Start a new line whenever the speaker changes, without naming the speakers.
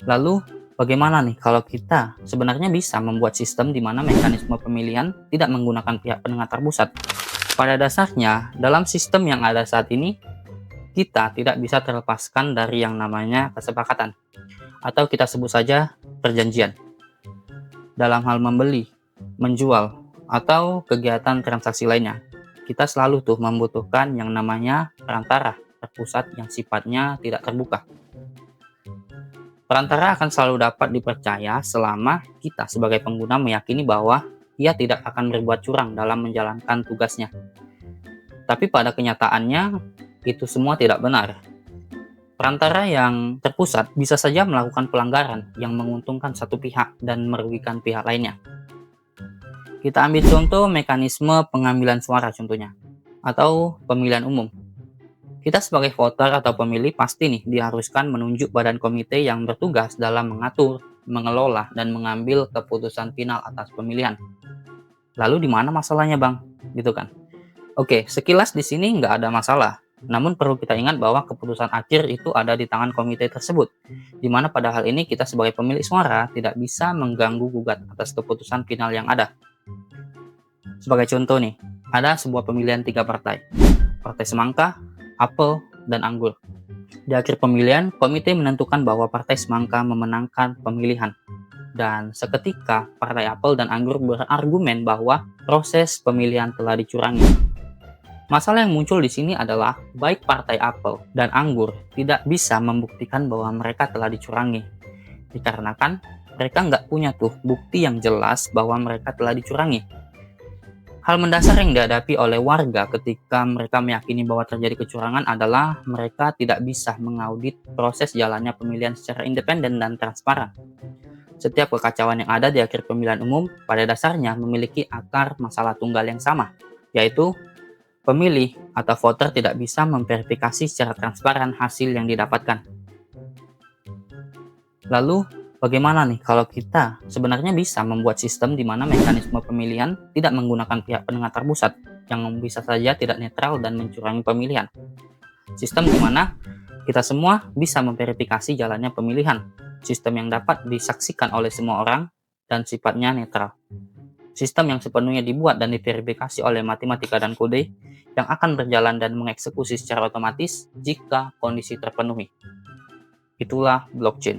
Lalu, bagaimana nih kalau kita sebenarnya bisa membuat sistem di mana mekanisme pemilihan tidak menggunakan pihak penengah terpusat? Pada dasarnya, dalam sistem yang ada saat ini, kita tidak bisa terlepaskan dari yang namanya kesepakatan, atau kita sebut saja perjanjian. Dalam hal membeli, menjual, atau kegiatan transaksi lainnya, kita selalu membutuhkan yang namanya perantara terpusat yang sifatnya tidak terbuka. Perantara akan selalu dapat dipercaya selama kita sebagai pengguna meyakini bahwa ia tidak akan berbuat curang dalam menjalankan tugasnya. Tapi pada kenyataannya, itu semua tidak benar. Perantara yang terpusat bisa saja melakukan pelanggaran yang menguntungkan satu pihak dan merugikan pihak lainnya. Kita ambil contoh mekanisme pengambilan suara contohnya, atau pemilihan umum. Kita sebagai voter atau pemilih pasti diharuskan menunjuk badan komite yang bertugas dalam mengatur, mengelola, dan mengambil keputusan final atas pemilihan. Lalu di mana masalahnya, Bang? Gitu kan? Oke, sekilas di sini nggak ada masalah. Namun perlu kita ingat bahwa keputusan akhir itu ada di tangan komite tersebut, di mana pada hal ini kita sebagai pemilik suara tidak bisa mengganggu gugat atas keputusan final yang ada. Sebagai contoh ada sebuah pemilihan 3 partai. Partai Semangka, Apel, dan Anggur. Di akhir pemilihan, komite menentukan bahwa Partai Semangka memenangkan pemilihan. Dan seketika, Partai Apel dan Anggur berargumen bahwa proses pemilihan telah dicurangi. Masalah yang muncul di sini adalah baik Partai Apel dan Anggur tidak bisa membuktikan bahwa mereka telah dicurangi. Dikarenakan mereka nggak punya bukti yang jelas bahwa mereka telah dicurangi. Hal mendasar yang dihadapi oleh warga ketika mereka meyakini bahwa terjadi kecurangan adalah mereka tidak bisa mengaudit proses jalannya pemilihan secara independen dan transparan. Setiap kekacauan yang ada di akhir pemilihan umum pada dasarnya memiliki akar masalah tunggal yang sama, yaitu pemilih atau voter tidak bisa memverifikasi secara transparan hasil yang didapatkan. Lalu, bagaimana nih kalau kita sebenarnya bisa membuat sistem di mana mekanisme pemilihan tidak menggunakan pihak penengah terpusat yang bisa saja tidak netral dan mencurangi pemilihan? Sistem di mana kita semua bisa memverifikasi jalannya pemilihan. Sistem yang dapat disaksikan oleh semua orang dan sifatnya netral. Sistem yang sepenuhnya dibuat dan diverifikasi oleh matematika dan kode yang akan berjalan dan mengeksekusi secara otomatis jika kondisi terpenuhi. Itulah blockchain.